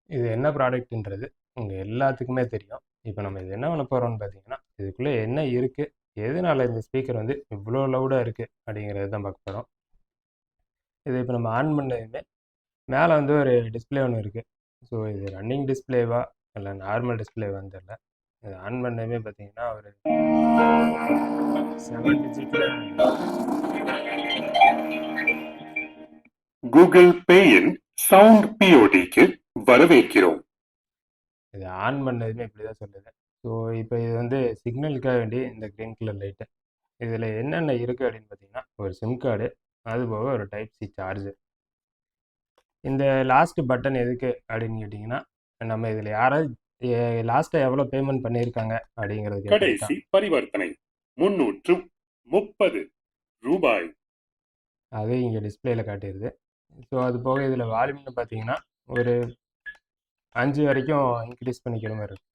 இது என்ன ப்ராடக்ட்ன்றது உங்க எல்லாத்துக்குமே தெரியும். இப்ப நம்ம இது என்ன பண்ண போறோம்னு பார்த்தீங்கன்னா, இதுக்குள்ள என்ன இருக்கு? எதனால இந்த ஸ்பீக்கர் வந்து இவ்ளோ லவுடா இருக்கு? அப்படிங்கிறத தான் பார்க்க போறோம். இத இப்ப நம்ம ஆன் பண்ணதுமே, மேல வந்து ஒரு டிஸ்ப்ளே ஒண்ணு இருக்கு. ஸோ இது ரன்னிங் டிஸ்ப்ளேவா? இல்ல நார்மல் டிஸ்ப்ளேவான்னு தெரியல. இத ஆன் பண்ணதுமே பார்த்தீங்கன்னா, ஒரு 7 டிஜிட்ல கூகுள் பேயின் சவுண்ட் பிஓடிக்கு வரவேற்கிறோம். இத ஆன் பண்ணதுமே இப்படிதான் சொல்லுது. ஸோ இப்ப இது வந்து சிக்னலுக்காக வேண்டி இந்த கிரீன் கலர் லைட்டு. இதில என்னென்ன இருக்கு அப்படின்னு பார்த்தீங்கன்னா, ஒரு சிம் கார்டு, அதுபோக ஒரு டைப் சி சார்ஜர். இந்த லாஸ்ட் பட்டன் எதுக்கு அப்படின்னு கேட்டிங்கன்னா, நம்ம இதில யாராவது லாஸ்ட்டா எவ்வளோ பேமெண்ட் பண்ணியிருக்காங்க அப்படிங்கிறத கேட்கறதுக்கு கடைசி தான். பரிவர்த்தனை 330 ரூபாய். அது இங்க டிஸ்ப்ளேல காட்டிருது. ஸோ அது போக இதில வால்யூம்னு பார்த்தீங்கன்னா, ஒரு 5 வரைக்கும் இன்க்ரீஸ் பண்ணிக்கிற மாரி இருக்கு.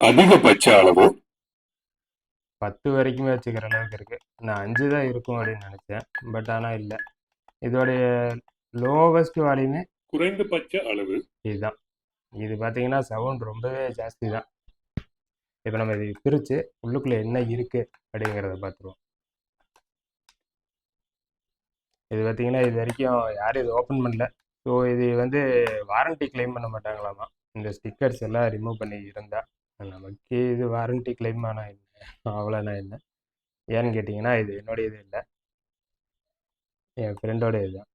அதிகபட்ச அளவு 10 வரைக்குமே வச்சுக்கிற அளவுக்கு இருக்கு. நான் 5 தான் இருக்கும் அப்படின்னு நெனச்சேன். பட் ஆனா இல்ல. இதோடைய லோவஸ்ட் வால்யூமே குறைந்தபட்ச அளவு இதுதான். இது பார்த்தீங்கன்னா, சவுண்ட் ரொம்பவே ஜாஸ்தி தான். இப்ப நம்ம இதை பிரிச்சு உள்ளுக்குள்ள என்ன இருக்கு அப்படிங்கிறத பார்த்துருவோம். இது பார்த்தீங்கன்னா, இது வரைக்கும் யாரும் இதை ஓப்பன் பண்ணல. ஸோ இது வந்து வாரண்டி கிளைம் பண்ண மாட்டாங்களாமா. இந்த ஸ்டிக்கர்ஸ் எல்லாம் ரிமூவ் பண்ணி இருந்தா நமக்கு இது வாரண்டி கிளைம் ஆனா என்ன, அவ்வளோனா என்ன. ஏன்னு கேட்டிங்கன்னா, இது என்னுடைய இது இல்லை, என் ஃப்ரெண்டோட இதுதான்.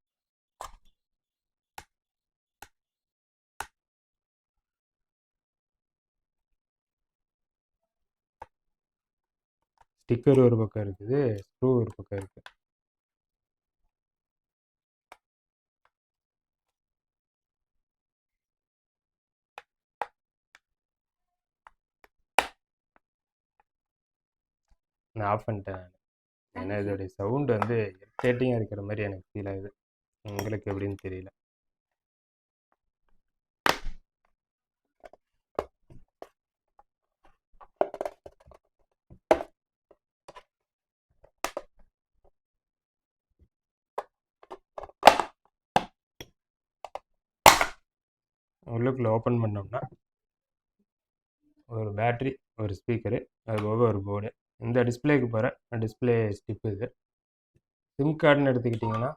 ஸ்டிக்கர் ஒரு பக்கம் இருக்குது, ஸ்க்ரூ ஒரு பக்கம் இருக்கு. நான் ஆஃப் பண்ணிட்டேன். ஏன்னா இதோடைய சவுண்ட் வந்து இரிட்டேட்டிங்காக இருக்கிற மாதிரி எனக்கு ஃபீல் ஆகுது. உங்களுக்கு எப்படின்னு தெரியல. உள்ளுக்குள்ள ஓப்பன் பண்ணோம்னா ஒரு பேட்ரி, ஒரு ஸ்பீக்கரு, அது போக ஒரு போர்டு. இந்த டிஸ்ப்ளேக்கு போகிற டிஸ்ப்ளே ஸ்டிப் இது. சிம் கார்டுன்னு எடுத்துக்கிட்டிங்கன்னா,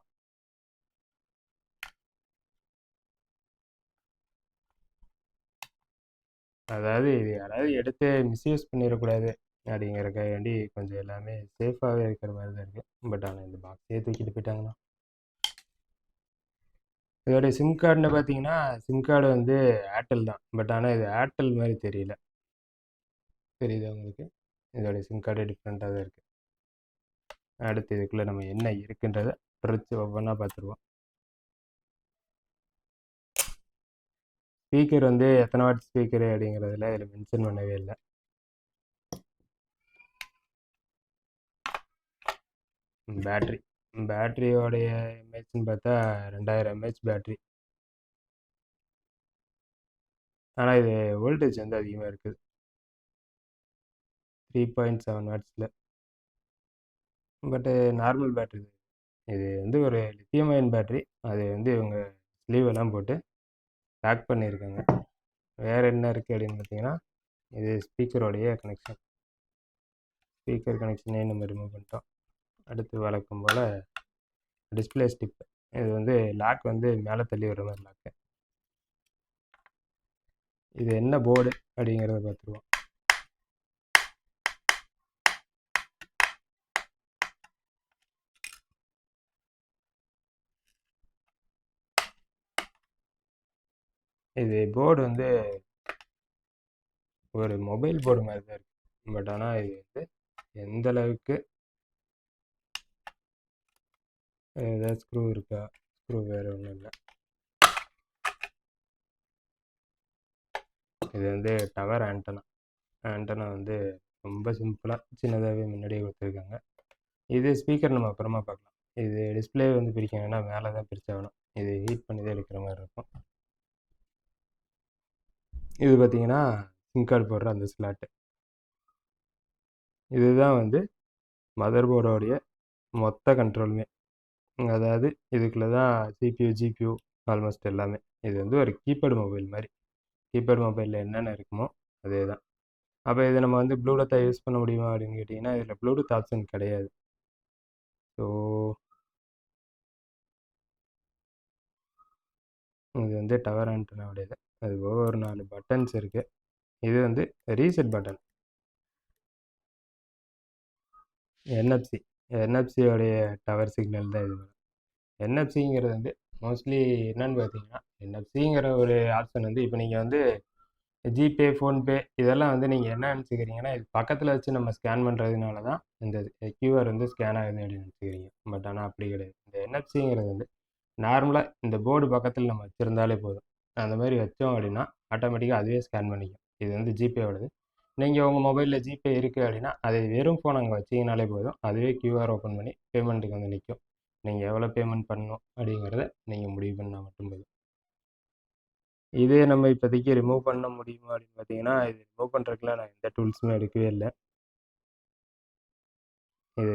அதாவது இது யாராவது எடுத்து மிஸ்யூஸ் பண்ணிடக்கூடாது அப்படிங்கிறக்காக வேண்டி கொஞ்சம் எல்லாமே சேஃபாகவே இருக்கிற மாதிரி தான் இருக்குது. பட் ஆனால் இந்த பாக்ஸே தூக்கிட்டு போயிட்டாங்கன்னா, இதோடைய சிம் கார்டுன்னு பார்த்தீங்கன்னா, சிம் கார்டு வந்து ஏர்டெல் தான். பட் ஆனால் இது ஏர்டெல் மாதிரி தெரியல. தெரியுதா உங்களுக்கு? இதோடைய சிம் கார்டு டிஃப்ரெண்ட்டாக தான் இருக்குது. அடுத்து இதுக்குள்ளே நம்ம என்ன இருக்குன்றதை பிரித்து ஒவ்வொன்றா பார்த்துருவோம். ஸ்பீக்கர் வந்து எத்தனை வாட் ஸ்பீக்கரு அப்படிங்கிறதுல இதில் மென்ஷன் பண்ணவே இல்லை. பேட்ரி, பேட்டரியோடைய எம்ஏஹெச்னு பார்த்தா 2000 எம்ஏஹெச் பேட்ரி. ஆனால் இது வோல்டேஜ் வந்து அதிகமாக இருக்குது, 3.7 வாட்ஸில். பட்டு நார்மல் பேட்ரி இது. இது வந்து ஒரு லித்தியம் அயன் பேட்ரி. அது வந்து இவங்க ஸ்லீவ் எல்லாம் போட்டு பேக் பண்ணியிருக்காங்க. வேறு என்ன இருக்குது அப்படின்னு பார்த்தீங்கன்னா, இது ஸ்பீக்கரோடைய கனெக்ஷன். ஸ்பீக்கர் கனெக்ஷனே நம்ம ரிமூவ் பண்ணிட்டோம். அடுத்து வழக்கம் போல் டிஸ்ப்ளே ஸ்டிப். இது வந்து லாக் வந்து மேலே தள்ளி வர மாதிரி லாக்கு. இது என்ன போர்டு அப்படிங்கிறத பார்த்துருவோம். இது போர்டு வந்து ஒரு மொபைல் போர்டு மாதிரி தான் இருக்குது. பட் ஆனால் இது வந்து எந்த அளவுக்கு ஏதாவது ஸ்க்ரூ இருக்கா? ஸ்க்ரூ வேறு ஒன்றும் இல்லை. இது வந்து டவர் ஆண்டனா. ஆண்டனா வந்து ரொம்ப சிம்பிளாக சின்னதாகவே முன்னாடியே கொடுத்துருக்காங்க. இது ஸ்பீக்கர் நம்ம அப்புறமா பார்க்கலாம். இது டிஸ்ப்ளே வந்து பிரிக்கணும்னா மேலே தான் பிரிச்சாகணும். இது ஹீட் பண்ணி தான் எடுக்கிற மாதிரி இருக்கும். இது பார்த்தீங்கன்னா சிம் கார்டு போடுற அந்த ஸ்லாட்டு. இதுதான் வந்து மதர் போர்டோடைய மொத்த கண்ட்ரோலுமே. அதாவது இதுக்குள்ளே தான் சிபியூ, ஜிபியூ ஆல்மோஸ்ட் எல்லாமே. இது வந்து ஒரு கீபேட் மொபைல் மாதிரி. கீபேட் மொபைலில் என்னென்ன இருக்குமோ அதே தான். அப்போ இதை நம்ம வந்து ப்ளூடூத்தாக யூஸ் பண்ண முடியுமா அப்படின்னு கேட்டிங்கன்னா இதில் ப்ளூடூத் ஆப்ஷன் கிடையாது. ஸோ இது வந்து டவர் ஆண்டனாவுடையது. அது போக ஒரு 4 பட்டன்ஸ் இருக்குது. இது வந்து ரீசெட் பட்டன். என்எஃப்சி என்எஃப்சியோடைய டவர் சிக்னல் தான் இது. என்எஃப்சிங்கிறது வந்து மோஸ்ட்லி என்னன்னு பார்த்தீங்கன்னா என்எஃப்சிங்கிற ஒரு ஆப்ஷன் வந்து இப்போ நீங்கள் வந்து ஜிபே, ஃபோன்பே இதெல்லாம் வந்து நீங்கள் என்ன நினச்சிக்கிறீங்கன்னா இது பக்கத்தில் வச்சு நம்ம ஸ்கேன் பண்ணுறதுனால தான் இந்த கியூஆர் வந்து ஸ்கேன் ஆகுது அப்படின்னு நினச்சிக்கிறீங்க. பட் ஆனால் அப்படி கிடையாது. இந்த என்எஃப்சிங்கிறது வந்து நார்மலாக இந்த போர்டு பக்கத்தில் நம்ம வச்சுருந்தாலே போதும். அந்த மாதிரி வச்சோம் அப்படின்னா ஆட்டோமேட்டிக்காக அதுவே ஸ்கேன் பண்ணிக்கும். இது வந்து ஜிபேவோடது. நீங்கள் உங்கள் மொபைலில் ஜிபே இருக்குது அப்படின்னா அதை வெறும் ஃபோன் அங்கே வச்சிங்கனாலே போதும். அதுவே கியூஆர் ஓப்பன் பண்ணி பேமெண்ட்டுக்கு வந்து நிற்கும். நீங்கள் எவ்வளோ பேமெண்ட் பண்ணணும் அப்படிங்கிறத நீங்கள் முடிவு பண்ணால் மட்டும் போதும். இதே நம்ம இப்போதைக்கு ரிமூவ் பண்ண முடியுமா அப்படின்னு பார்த்தீங்கன்னா இது ரிமூவ் பண்ணுறதுக்குலாம் நான் எந்த டூல்ஸுமே எடுக்கவே இல்லை. இது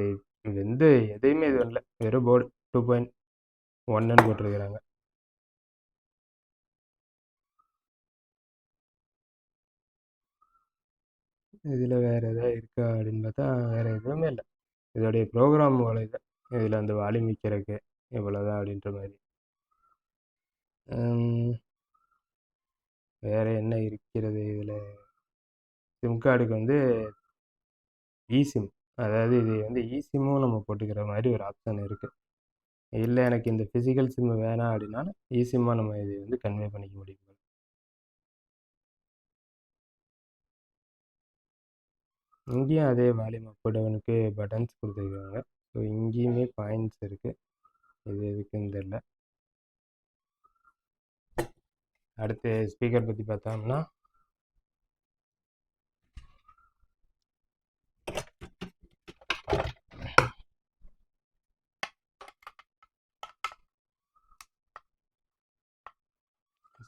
இது வந்து எதையுமே இது பண்ணல. வெறும் போர்டு 2.1ன்னு போட்டிருக்கிறாங்க. இதில் வேறு எதாவது இருக்கா அப்படின்னு பார்த்தா வேறு எதுவுமே இல்லை. இதோடைய ப்ரோக்ராம் போல இது. இதில் அந்த வால்யூம் வைக்கிறதுக்கு இவ்வளோதான் அப்படின்ற மாதிரி. வேறு என்ன இருக்கிறது இதில்? சிம் கார்டுக்கு வந்து இசிம், அதாவது இது வந்து இசிம்மும் நம்ம போட்டுக்கிற மாதிரி ஒரு ஆப்ஷன் இருக்குது. இல்லை எனக்கு இந்த ஃபிசிக்கல் சிம்மு வேணாம் அப்படின்னாலும் இசிம்மாக நம்ம இது வந்து கன்வே பண்ணிக்க முடியும். இங்கேயும் அதே வால்யூம் அப் டவுனுக்கு பட்டன்ஸ் கொடுத்துருக்காங்க. ஸோ இங்கேயுமே பாயிண்ட்ஸ் இருக்குது. இது எதுக்குன்னு தெரியல. அடுத்து ஸ்பீக்கர் பற்றி பார்த்தோம்னா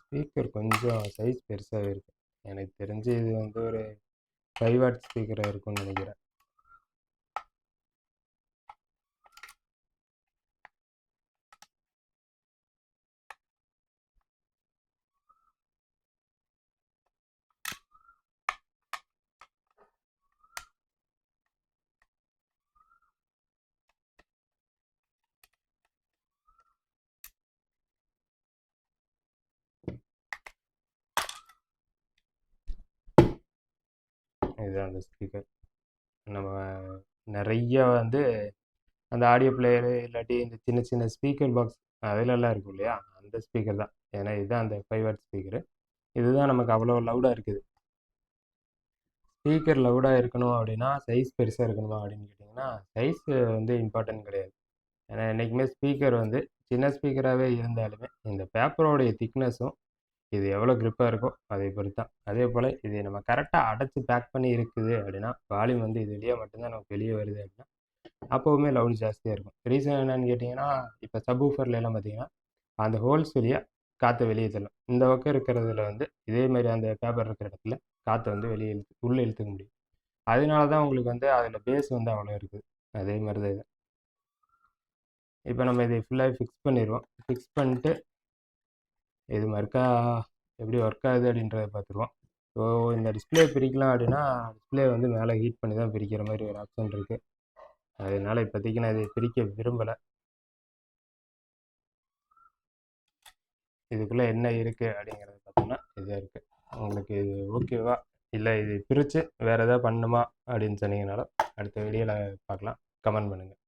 ஸ்பீக்கர் கொஞ்சம் சைஸ் பெருசாகவே இருக்குது. எனக்கு தெரிஞ்சு இது வந்து ஒரு 5 வாட் ஸ்பீக்கராக இருக்கும்னு நினைக்கிறேன். இதுதான் அந்த ஸ்பீக்கர். நம்ம நிறைய வந்து அந்த ஆடியோ பிளேயரு இல்லாட்டி இந்த சின்ன சின்ன ஸ்பீக்கர் பாக்ஸ் அதிலெல்லாம் இருக்கும் இல்லையா, அந்த ஸ்பீக்கர் தான். ஏன்னா இதுதான் அந்த 5 வாட் ஸ்பீக்கரு. இதுதான் நமக்கு அவ்வளோ லவுடாக இருக்குது. ஸ்பீக்கர் லவுடாக இருக்கணும் அப்படின்னா சைஸ் பெருசாக இருக்கணுமா அப்படின்னு கேட்டிங்கன்னா சைஸ் வந்து இம்பார்ட்டன்ட் கிடையாது. ஏன்னா என்றைக்குமே ஸ்பீக்கர் வந்து சின்ன ஸ்பீக்கராகவே இருந்தாலுமே இந்த பேப்பரோடைய திக்னஸும் இது எவ்வளோ க்ரிப்பாக இருக்கோ அதை பொறுத்து தான். அதே போல் இது நம்ம கரெக்டாக அடைச்சி பேக் பண்ணி இருக்குது அப்படின்னா வால்யூம் வந்து இது வெளியே மட்டும்தான் நமக்கு வெளியே வருது அப்படின்னா அப்போவுமே லவுட் ஜாஸ்தியாக இருக்கும். ரீசன் என்னன்னு கேட்டிங்கன்னா இப்போ சப்வூஃபர்லாம் பார்த்தீங்கன்னா அந்த ஹோல்ஸ் வழியாக காற்றை வெளியே தள்ளும். இந்த பக்கம் இருக்கிறதுல வந்து இதே மாதிரி அந்த பேப்பர் இருக்கிற இடத்துல காற்றை வந்து வெளியே உள்ளே இழுத்துக்க முடியும். அதனால தான் உங்களுக்கு வந்து அதில் பேஸ் வந்து அவ்வளோ இருக்குது. அதே மாதிரி தான் இது. இப்போ நம்ம இதை ஃபுல்லாக ஃபிக்ஸ் பண்ணிடுவோம். ஃபிக்ஸ் பண்ணிட்டு இது மறுக்கா எப்படி ஒர்க் ஆகுது அப்படின்றத பார்த்துருவோம். ஸோ இந்த டிஸ்பிளே பிரிக்கலாம் அப்படின்னா டிஸ்பிளே வந்து மேலே ஹீட் பண்ணி தான் பிரிக்கிற மாதிரி ஒரு ஆப்ஷன் இருக்குது. அதனால் இப்போதைக்கு நான் இதை பிரிக்க விரும்பலை. இதுக்குள்ளே என்ன இருக்குது அப்படிங்கிறத பார்த்தோம்னா இதாக இருக்குது. உங்களுக்கு இது ஓகேவா இல்லை இது பிரித்து வேறு எதாவது பண்ணணுமா அப்படின்னு சொன்னீங்கனாலும் அடுத்த வீடியோவில் பார்க்கலாம். கமெண்ட் பண்ணுங்கள்.